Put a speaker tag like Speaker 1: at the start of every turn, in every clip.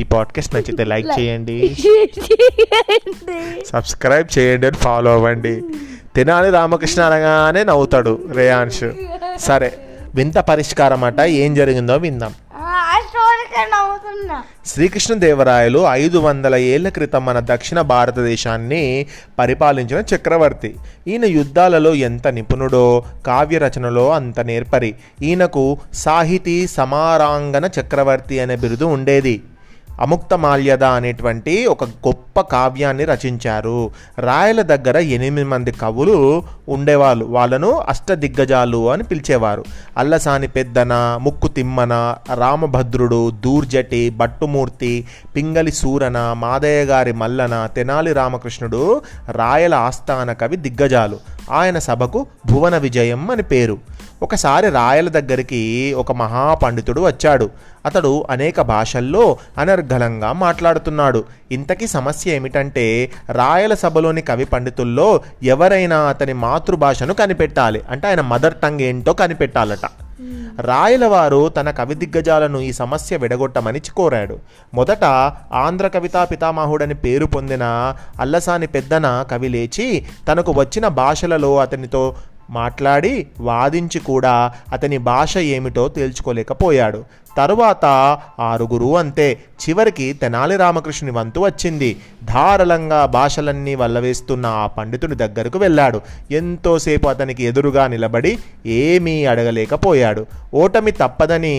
Speaker 1: ఈ పాడ్కాస్ట్ నచ్చితే లైక్ చేయండి, సబ్స్క్రైబ్ చేయండి, అని ఫాలో అవ్వండి. తెనాలి రామకృష్ణ అనగానే నవ్వుతాడు రేయాన్ష్. సరే, వింత పరిష్కారం అట, ఏం జరిగిందో విందాం. శ్రీకృష్ణదేవరాయలు 500 ఏళ్ల క్రితం మన దక్షిణ భారతదేశాన్ని పరిపాలించిన చక్రవర్తి. ఈయన యుద్ధాలలో ఎంత నిపుణుడో, కావ్య రచనలో అంత నేర్పరి. ఈయనకు సాహితీ సమారాంగణ చక్రవర్తి అనే బిరుదు ఉండేది. అముక్తమాల్యద అనేటువంటి ఒక గొప్ప కావ్యాన్ని రచించారు. రాయల దగ్గర 8 మంది కవులు ఉండేవాళ్ళు. వాళ్ళను అష్టదిగ్గజాలు అని పిలిచేవారు. అల్లసాని పెద్దన, ముక్కు తిమ్మన, రామభద్రుడు, దూర్జటి, భట్టుమూర్తి, పింగళి సూరన, మాదయ్య గారి మల్లన, తెనాలి రామకృష్ణుడు రాయల ఆస్థాన కవి దిగ్గజాలు. ఆయన సభకు భువన విజయం అని పేరు. ఒకసారి రాయల దగ్గరికి ఒక మహాపండితుడు వచ్చాడు. అతడు అనేక భాషల్లో అనర్గళంగా మాట్లాడుతున్నాడు. ఇంతకీ సమస్య ఏమిటంటే, రాయల సభలోని కవి పండితుల్లో ఎవరైనా అతని మాతృభాషను కనిపెట్టాలి. అంటే ఆయన మదర్ టంగ్ ఏంటో కనిపెట్టాలట. రాయల వారు తన కవి దిగ్గజాలను ఈ సమస్య విడగొట్టమని కోరాడు. మొదట ఆంధ్ర కవితా పితామహుడని పేరు పొందిన అల్లసాని పెద్దన కవి లేచి తనకు వచ్చిన భాషలలో అతనితో మాట్లాడి వాదించి కూడా అతని భాష ఏమిటో తేల్చుకోలేకపోయాడు. తరువాత 6 అంతే. చివరికి తెనాలి రామకృష్ణుని వంతు వచ్చింది. ధారాళంగా భాషలన్నీ వల్లవేస్తున్న ఆ పండితుడి దగ్గరకు వెళ్ళాడు. ఎంతోసేపు అతనికి ఎదురుగా నిలబడి ఏమీ అడగలేకపోయాడు. ఓటమి తప్పదని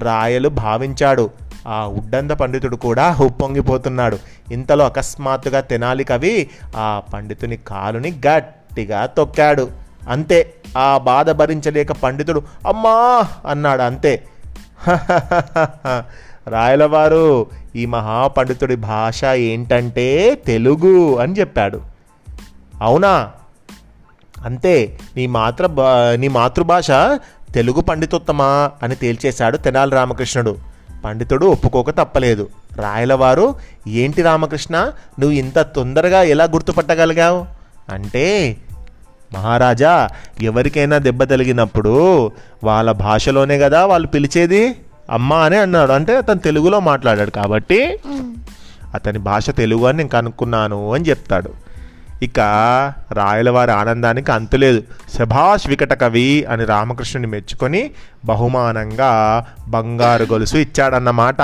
Speaker 1: రాయలు భావించాడు. ఆ ఉడ్డంద పండితుడు కూడా ఉప్పొంగిపోతున్నాడు. ఇంతలో అకస్మాత్తుగా తెనాలి కవి ఆ పండితుని కాలుని గట్టిగా తొక్కాడు. అంతే, ఆ బాధ భరించలేక పండితుడు అమ్మా అన్నాడు. అంతే. రాయలవారు ఈ మహాపండితుడి భాష ఏంటంటే తెలుగు అని చెప్పాడు. అవునా? అంతే, నీ మాతృభాష తెలుగు పండితోత్తమా అని తేల్చేశాడు తెనాలి రామకృష్ణుడు. పండితుడు ఒప్పుకోక తప్పలేదు. రాయలవారు, ఏంటి రామకృష్ణ, నువ్వు ఇంత తొందరగా ఎలా గుర్తుపట్టగలిగావు అంటే, మహారాజా, ఎవరికైనా దెబ్బ తగిలినప్పుడు వాళ్ళ భాషలోనే కదా వాళ్ళు పిలిచేది, అమ్మ అని అన్నాడు. అంటే అతను తెలుగులో మాట్లాడాడు కాబట్టి అతని భాష తెలుగు అని నేను కనుక్కున్నాను అని చెప్తాడు. ఇక రాయలవారి ఆనందానికి అంతులేదు. శభాష్ వికట కవి అని రామకృష్ణుని మెచ్చుకొని బహుమానంగా బంగారు గొలుసు ఇచ్చాడన్నమాట.